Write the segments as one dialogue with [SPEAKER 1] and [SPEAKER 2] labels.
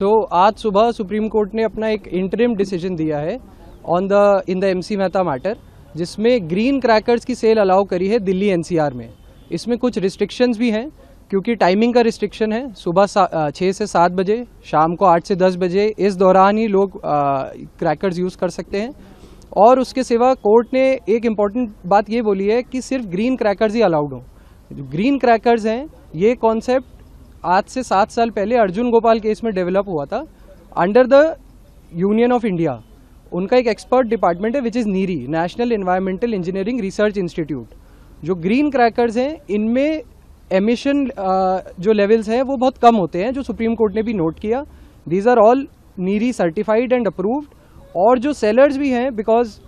[SPEAKER 1] तो आज सुबह सुप्रीम कोर्ट ने अपना एक इंटरिम डिसीजन दिया है in the MC Mehta matter, जिसमें ग्रीन क्रैकर्स की सेल अलाउ करी है दिल्ली NCR में। इसमें कुछ रिस्ट्रिक्शंस भी हैं, क्योंकि टाइमिंग का रिस्ट्रिक्शन है। सुबह 6 से 7 बजे, शाम को 8 से 10 बजे, इस दौरान ही लोग क्रैकर्स यूज़ कर सकते हैं। और उसके सिवा कोर्ट ने एक इम्पॉर्टेंट बात ये बोली है कि सिर्फ ग्रीन क्रैकर्स ही अलाउड हों। जो ग्रीन क्रैकर्स हैं, ये कॉन्सेप्ट आज से 7 साल पहले अर्जुन गोपाल केस में डेवलप हुआ था under the union of India. उनका एक एक्सपर्ट डिपार्टमेंट है which is NEERI, National Environmental Engineering Research Institute. जो ग्रीन क्रैकर्स हैं, इनमें एमिशन जो लेवल्स हैं वो बहुत कम होते हैं, जो सुप्रीम कोर्ट ने भी नोट किया। These are all NEERI certified and approved. और जो सेलर्स भी हैं, बिकॉज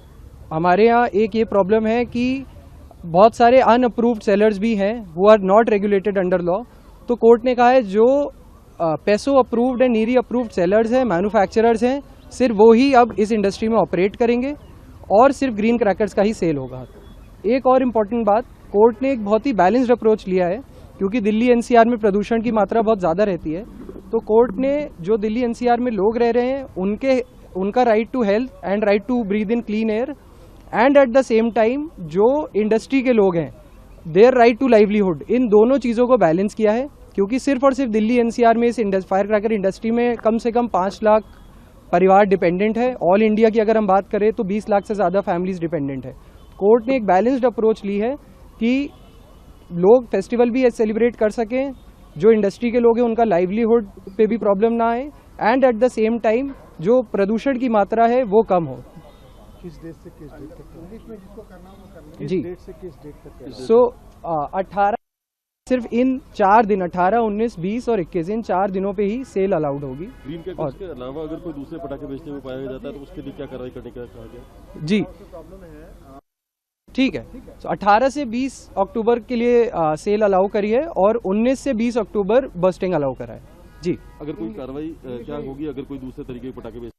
[SPEAKER 1] हमारे यहाँ एक ये प्रॉब्लम है कि बहुत सारे अनअप्रूव्ड सेलर्स भी हैं who are not regulated under law. तो कोर्ट ने कहा है जो PESO approved and NEERI approved sellers हैं, मैन्युफैक्चरर्स हैं, सिर्फ वो ही अब इस इंडस्ट्री में ऑपरेट करेंगे और सिर्फ ग्रीन क्रैकर्स का ही सेल होगा। एक और इम्पॉर्टेंट बात, कोर्ट ने एक बहुत ही बैलेंस्ड अप्रोच लिया है, क्योंकि दिल्ली NCR में प्रदूषण की मात्रा बहुत ज़्यादा रहती है। तो कोर्ट ने जो दिल्ली NCR में लोग रह रहे हैं उनका right to health and right to breathe in clean air, and at the same time जो इंडस्ट्री के लोग हैं देयर राइट टू लाइवलीहुड, इन दोनों चीज़ों को बैलेंस किया है। क्योंकि सिर्फ और सिर्फ दिल्ली NCR में इस फायर क्रैकर इंडस्ट्री में कम से कम 5 लाख परिवार डिपेंडेंट है। ऑल इंडिया की अगर हम बात करें तो 20 लाख से ज़्यादा फैमिलीज डिपेंडेंट है। कोर्ट ने एक बैलेंस्ड अप्रोच ली है कि लोग फेस्टिवल भी सेलिब्रेट कर सकें, जो इंडस्ट्री के लोग हैं उनका लाइवलीहुड पे भी प्रॉब्लम ना आए, and at the same time जो प्रदूषण की मात्रा है वो कम हो।
[SPEAKER 2] किस डेट से किस डेट तक?
[SPEAKER 1] जी,
[SPEAKER 2] डेट से किस डेट तक?
[SPEAKER 1] सो 18 सिर्फ इन 4 दिन 18, 19, 20 और 21 इन 4 दिनों पे ही सेल अलाउड होगी।
[SPEAKER 3] ग्रीन क्रैकर्स के अलावा अगर कोई दूसरे पटाखे बेचने में पाया जाता है तो उसके लिए क्या कार्रवाई करने का कहा गया?
[SPEAKER 1] जी ठीक है। तो 18 से 20 अक्टूबर के लिए सेल अलाउ करी है और 19 से 20 अक्टूबर बस्टिंग अलाउ करा है। जी,
[SPEAKER 3] अगर कोई कार्रवाई क्या होगी अगर कोई दूसरे तरीके के पटाखे बेच?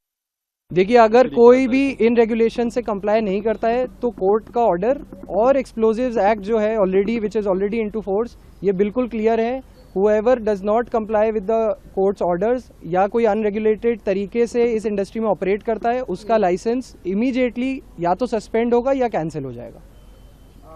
[SPEAKER 1] देखिए, अगर कोई भी इन रेगुलेशन से कंप्लाई नहीं करता है तो कोर्ट का ऑर्डर और एक्सप्लोजिव्स एक्ट जो है already which is already into force, ये बिल्कुल क्लियर है। However does not comply with the court's orders या कोई अनरेगुलेटेड तरीके से इस इंडस्ट्री में ऑपरेट करता है, उसका लाइसेंस इमीडिएटली या तो सस्पेंड होगा या कैंसिल हो जाएगा।